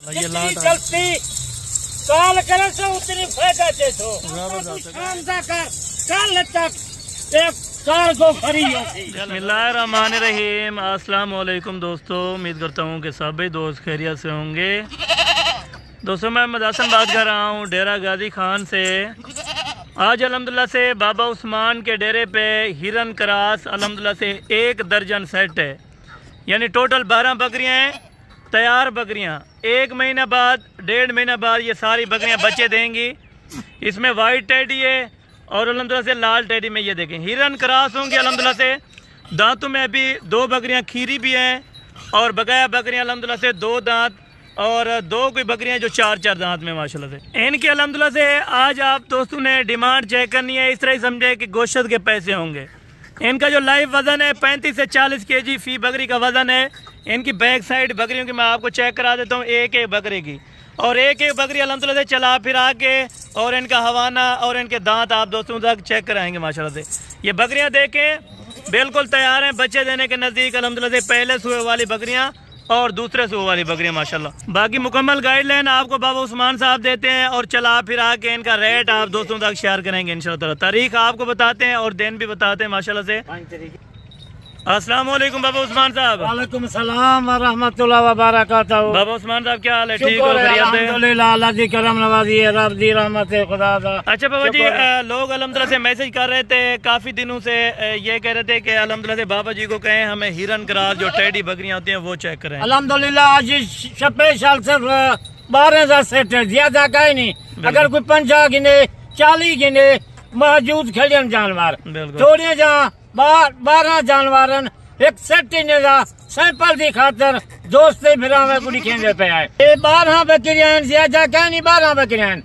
जितनी जल्दी काल करे सो उतनी फायदा दे सो शानदार कर कल तक एक साल को खरी होगी। बिस्मिल्लाहिर्रहमानिर्रहीम। अस्सलाम वालेकुम दोस्तों, उम्मीद करता हूँ कि सभी दोस्त खैरियत से होंगे। दोस्तों मैं मदासन बात कर रहा हूँ डेरा गाजी खान से। आज अल्हम्दुलिल्लाह से बाबा उस्मान के डेरे पे हिरन क्रास अल्हम्दुलिल्लाह से 1 दर्जन सेट है, यानी टोटल 12 बकरियाँ हैं, तैयार बकरियाँ। 1 महीना बाद 1.5 महीना बाद ये सारी बकरियाँ बच्चे देंगी। इसमें वाइट टेडी है और अल्हम्दुलिल्लाह से लाल टेडी में ये देखें हिरन क्रास होंगे। अल्हम्दुलिल्लाह से दांतों में अभी 2 बकरियाँ खीरी भी हैं और बकाया बकरियाँ अल्हम्दुलिल्लाह से 2 दांत और 2 कोई बकरियाँ जो 4-4 दांत में माशाल्लाह से। इनके अल्हम्दुलिल्लाह से आज आप दोस्तों ने डिमांड चेक करनी है, इस तरह ही समझे कि गोश्त के पैसे होंगे। इनका जो लाइव वज़न है 35 से 40 kg फी बकरी का वज़न है। इनकी बैक साइड बकरियों की मैं आपको चेक करा देता हूँ, एक बकरी की, और एक बकरी अल्हम्दुलिल्लाह से चला फिरा के और इनका हवाना और इनके दांत आप दोस्तों तक चेक कराएंगे माशाल्लाह से। ये बकरियाँ देखें बिल्कुल तैयार हैं बच्चे देने के नज़दीक। अल्हम्दुलिल्लाह से पहले सुबह वाली बकरियाँ और दूसरे सुबह वाली बकरियाँ माशाल्लाह। बाकी मुकम्मल गाइडलाइन आपको बाबा उस्मान साहब देते हैं और चला फिरा के इनका रेट आप दोस्तों तक शेयर करेंगे इंशाअल्लाह। तारीख आपको बताते हैं और दिन भी बताते हैं माशाल्लाह से। अस्सलाम वालेकुम बाबा उस्मान साहब। वालेकुम सलाम व रहमतुल्लाह व बरकातहू। बाबा उस्मान साहब क्या हाल है? ठीक हो? अल्हम्दुलिल्लाह, अल्लाह की करम नवाजी है, रब दी रहमत है, खुदा दा। अच्छा बाबा जी, लोग अल्हम्दुलिल्लाह से मैसेज कर रहे थे काफी दिनों से, ये कह रहे थे कि अल्हम्दुलिल्लाह से बाबा जी को कहें हमें हिरन क्रास जो टेडी बकरियां होती हैं वो चेक करें। अल्हम्दुलिल्लाह आज स्पेशल सिर्फ 12,000 सेट है, ज्यादा का ही नहीं। अगर कोई 50 गिने 40 गिने मौजूद खड़ियन जानवर थोड़े जहाँ 12 जानवर एक सेट सैंपल की खातर दोस्त फिर कुड़ी खेलने पे आए। ये 12 बकरियां ज्यादा क्या नहीं, 12 बकरियां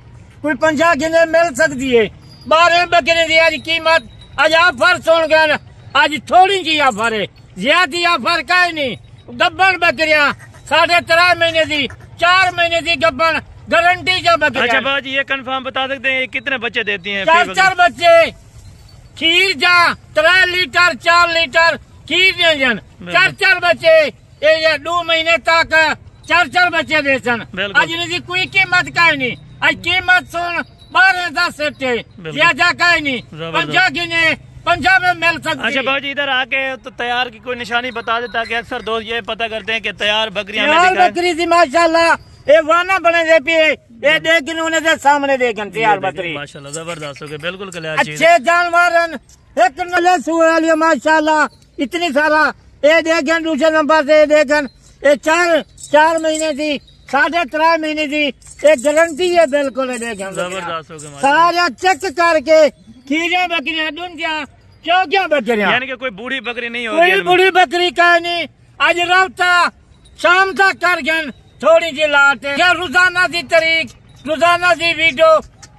कोई 50 गिने मिल सकती है। 12 बकरियां की आज कीमत आज ऑफर सुन गए, आज थोड़ी जी ऑफर है, ज्यादा ऑफर का ही नहीं। गब्बन बकरियां 3.5 महीने की 4 महीने की गब्बन गारंटी जो बकरियां। अच्छा बाबा जी ये कंफर्म बता सकते हैं कितने बच्चे देती हैं? 4 बच्चे खीर जा 3 लीटर 4 लीटर खीर देजन। 4 बच्चे ये 2 महीने तक 4 बच्चे देसन। आज इनकी कोई कीमत का ही नहीं, आज कीमत सुन 12,000 सेट है, ज्यादा का ही नहीं। 50 गिने 50 में मिल सकती। अच्छा बाबा जी इधर आके तो तैयार की कोई निशानी बता देता कि अक्सर दोस्त ये पता करते हैं कि तैयार बकरियां बकरी थी माशाल्लाह ये वाना बने दे पिए ये देख उन्हें दे सामने देखन तैयार बकरी माशाल्लाह जबरदस्त हो गए, बिल्कुल क्लियर चीज। अच्छे जानवर एक नले सुए वाली माशाल्लाह इतनी सारा ये देखन। दूसरे नंबर से देखन ये 4 महीने की 3.5 महीने की एक गारंटी है, बिल्कुल देखन जबरदस्त हो गए सारा चेक करके खीरे बकरियां दुनिया 14 बकरियां, यानी कि कोई बूढ़ी बकरी नहीं होगी। कोई बूढ़ी बकरी का नहीं। आज रफ्ता शाम तक कर गए थोड़ी जी लाट है, रोजाना की तारीख रोजाना की वीडियो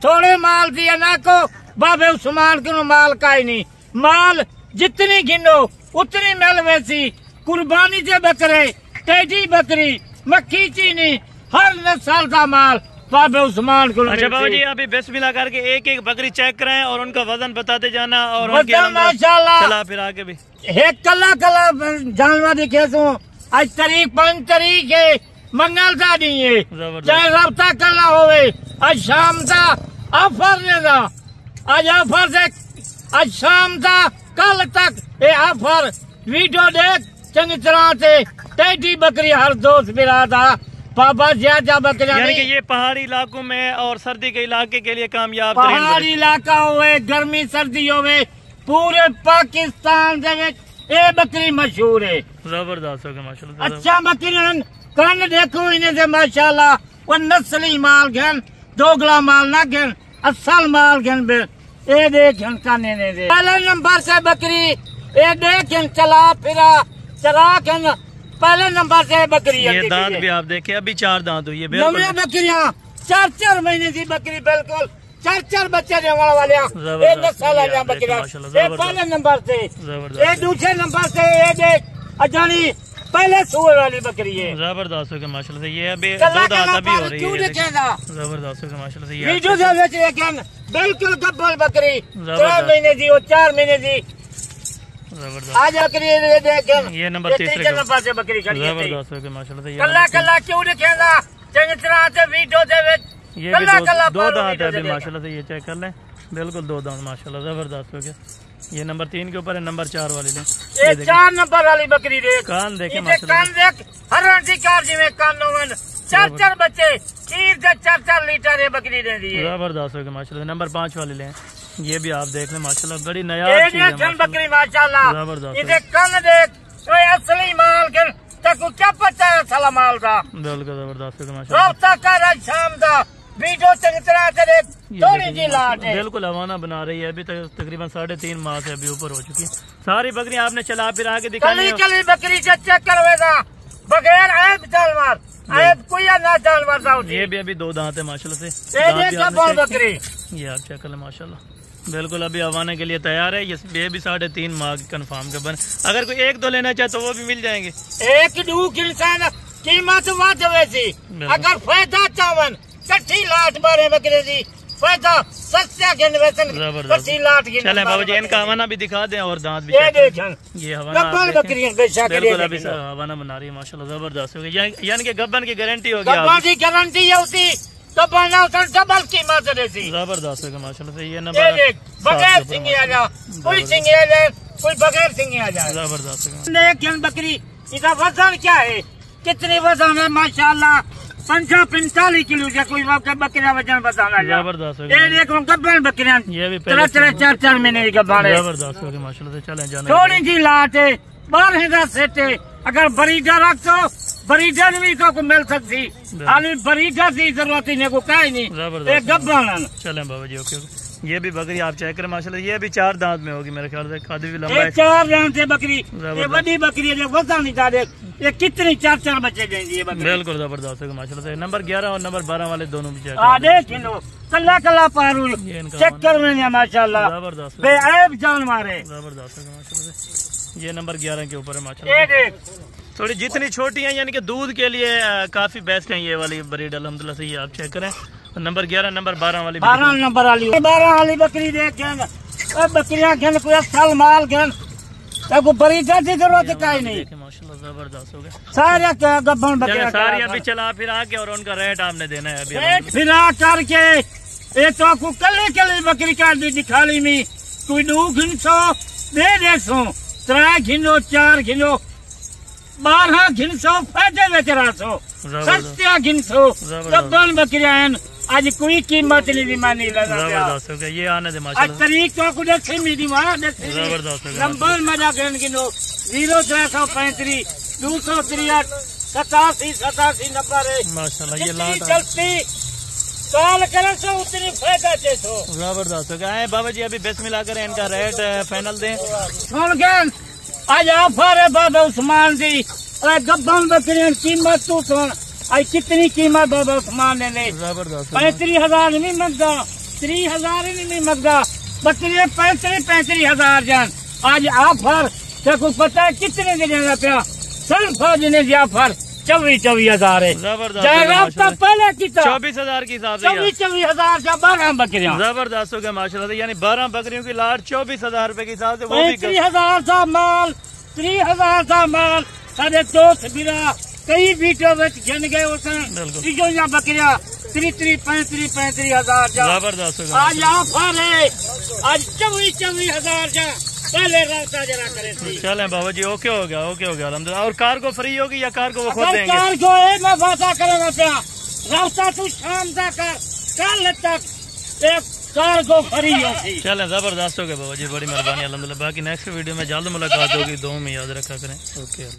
थोड़े माल दिया ना को बाबे उस्मान को माल का ही नहीं। माल जितनी गिनो उतनी मिल वैसी कुर्बानी से बकरे टेडी बकरी मक्खी चीनी हर नस्ल का माल बाबे उस्मान को। अच्छा बाबा जी अभी बिस्मिल्लाह करके एक बकरी चेक करें और उनका वजन बताते जाना और माशाल्लाह चला फिर आगे भी एक कला जानवर दिखे तो आज तारीख 5 तारीख है, मंगल का नहीं है, चाहे रब्ता करना होवे आज शाम का ऑफर देना। आज ऑफर से आज शाम का कल तक ये ऑफर वीडियो देख चंगी तरह से टेडी बकरी हर दोस्त मिला था बाबा ज्यादा बकरियां। यानी कि ये पहाड़ी इलाकों में और सर्दी के इलाके के लिए कामयाब पहाड़ी इलाका होवे गर्मी सर्दी होवे पूरे पाकिस्तान ये बकरी मशहूर है। जबरदस्त हो गया माशाल्लाह। अच्छा बकरी कन देखो इन्हें से माशाल्लाह वो नस्ली माल घन दोगला माल ना घन असल माल घन बे ये देखन काने ने दे। पहले नंबर से बकरी ये देखन चला फिरा चला घन पहले नंबर से बकरी ये दांत भी आप देखे अभी 4 दांत हुई है। बकरियां 4 महीने की बकरी बिल्कुल 4 बच्चे देने वाले ये नस्ल बकरियां पहले नंबर से। ये दूसरे नंबर से ये देख अजानी पहले सुअर वाली बकरी है, जबरदस्त हो गया माशाल्लाह से। ये अभी 2 दांत अभी हो रही है, जबरदस्त हो गया माशाल्लाह से। वीडियो से बिल्कुल गब्बर बकरी 3 महीने की और 4 महीने की आज बकरी देखें। ये नंबर 3 नंबर से बकरी खड़ी है, जबरदस्त हो गया माशाल्लाह से। कल्ला क्यों दिखेगा चंगी तरह से वीडियो दे विच ये भी दो दांत है अभी माशाल्लाह से, ये चेक कर लें, बिल्कुल दो दांत माशाल्लाह जबरदस्त हो गया। ये नंबर 3 के ऊपर है, नंबर 4 वाली लें। ये 4 नंबर वाली बकरी देख, कान देखे कान देख, हरण दी कार जिवें कान होवन, 4 बच्चे खीर दे 4 लीटर ये बकरी दे दी है, जबरदस्त हो गया माशाल्लाह। नंबर 5 वाली लें, ये भी आप देख लें माशाल्लाह, बड़ी नया चीज है बकरी माशाल्लाह। जबरदस्त, इसे कान देख, कोई असली माल के तक क्या पता है असला माल का, बिल्कुल जबरदस्त हो गया माशाल्लाह। रफ्ता कर शाम दा वीडियो चंगी तरह से देख, थोड़ी जी लाट है, बिल्कुल हवाना बना रही है। अभी तक तकरीबन 3.5 माह से अभी ऊपर हो चुकी है। सारी बकरियां आपने चला फिर आके दिखाई, कली बकरी से चेक करवेगा बगैर ऐब जानवर, ऐब कोई ना जानवर था। ये भी अभी 2 दांत है माशाल्लाह से, बकरी ये आप चेक कर लें माशाल्लाह, बिल्कुल अभी हवाने के लिए तैयार है। ये भी 3.5 माह कन्फर्म के बन, अगर कोई 1-2 लेना चाहे तो वो भी मिल जाएंगे। एक दूक इंसान कीमत वाद वैसी, अगर फायदा चावन कट्ठी लाट बारे बकरे दी फायदा सस्ता के कट्ठी लाट की। चले बाबा जी इनका हवाना भी दिखा दें और दांत भी, ये देखें ये हवाना बकरियां बेशक बिल्कुल अभी हवाना बना रही है माशाल्लाह, जबरदस्त हो गई। यानी कि गब्बन की गारंटी होगी, गब्बन की गारंटी है उसी गब्बन डबल कीमत देती, जबरदस्त हो गया माशाल्लाह से। ये नंबर बगैर सिंगी आ जा, कोई सिंगी आ जाए, कोई बगैर सिंगी आ जाए, जबरदस्त। लेकिन बकरी इसका वजन क्या है, कितनी वजन है माशाल्लाह, 45 किलो से कोई बकरियां वजन बताना, जबरदस्त। ये देखो गब्बन बकरियां, ये भी 3-4 महीने की गब्बन है, जबरदस्त हो गया माशाल्लाह से। चलें जाना, थोड़ी जी लाट है, 12,000 सेट है। अगर बरीडर रख तो बरीडर भी को मिल सकती, खाली बरीडर की जरूरत ही को कहीं नहीं, एक गब्बन। चलें बाबा जी ओके। ये भी बकरी आप चेक करें माशाल्लाह, ये भी 4 दांत में होगी मेरे ख्याल से, खादी भी लंबा है, 4 दांत से बकरी, ये बड़ी बकरी है, वजन नहीं था, ये कितनी 4 बच्चे देंगी ये बकरी, बिल्कुल जबरदस्त है माशाल्लाह से। नंबर 11 और नंबर 12 वाले दोनों भी चेक देख लो, कल्ला पारू चक्कर में माशाल्लाह, जबरदस्त बेऐब जानवर है, जबरदस्त है माशाल्लाह से। ये नंबर 11 के ऊपर है माशाल्लाह, थोड़ी जितनी छोटी है यानी कि दूध के लिए काफी बेस्ट है ये वाली ब्रीड अल्हम्दुलिल्लाह से। ये आप चेक करें, नंबर 11 नंबर 12 वाली 12 नंबर वाली बकरी देखें, बकरियां खेल कोई असल माल खेल, बरीडर की जरूरत कहीं नहीं, माशाल्लाह जबरदस्त हो गया। सारे गब्बन बकरियां सारी अभी चला फिर आके और उनका रेट आपने देना है अभी, रेट फिरा करके ये तो आपको कल बकरी काट दी दिखाली में, कोई 2 घिनसो दे 3 घिनो 4 घिनो 12 घिनसो फायदे में 400 सस्ते घिनसो गब्बन बकरियां आज कोई कीमत नहीं मानी लगा, जबरदस्त हो गया। ये आने दे माशाल्लाह, आज तरीक तो कुछ अच्छी मिली वहाँ जबरदस्त हो गया। नंबर मजा गिनो 0335 263 87 नंबर है माशाल्लाह। ये लाट चलती कॉल करे सो उतनी फायदा चे सो, जबरदस्त हो गया। बाबा जी अभी बिस्मिल्लाह करें, इनका रेट फाइनल दें। सुन गए आज ऑफर है बाबा उस्मान दी, गब्बन बकरियां कीमत तू सुन, आज कितनी कीमत बाबा उस्मान ने ले, जबरदस्त 35,000 नहीं मंगता, 30,000 नहीं मंगता, बकरियां 35,000 जान आज ऑफर तेको पता है कितने दिन का प्या, सिर्फ आज ने ऑफर 24,000 है, जबरदस्त पहले कितना 24,000 के हिसाब से 24,000 का 12 बकरियां, जबरदस्त हो गया माशाल्लाह। यानी 12 बकरियों की लाट 24,000 रुपए के हिसाब से, वो भी 35,000 का माल, 30,000 का माल, साढ़े 2 बिरा कई वीडियो में घन गए उसने बकरियां 35,000 जबरदस्त हो गया। आज ऑफर है, आज 24,000 जा पहले रास्ता जरा करे। चले बाबा जी ओके हो गया अल्हम्दुलिल्लाह। और कार को फ्री होगी या कार को वो खुद देंगे? कार को मैं वादा करेगा प्या, रास्ता तू शाम तक कल तक एक कार को फ्री होगी। चले जबरदस्त हो गया बाबा जी, बड़ी मेहरबानी अल्हम्दुलिल्लाह। बाकी नेक्स्ट वीडियो में जल्द मुलाकात होगी, दुआ में याद रखा करें। ओके।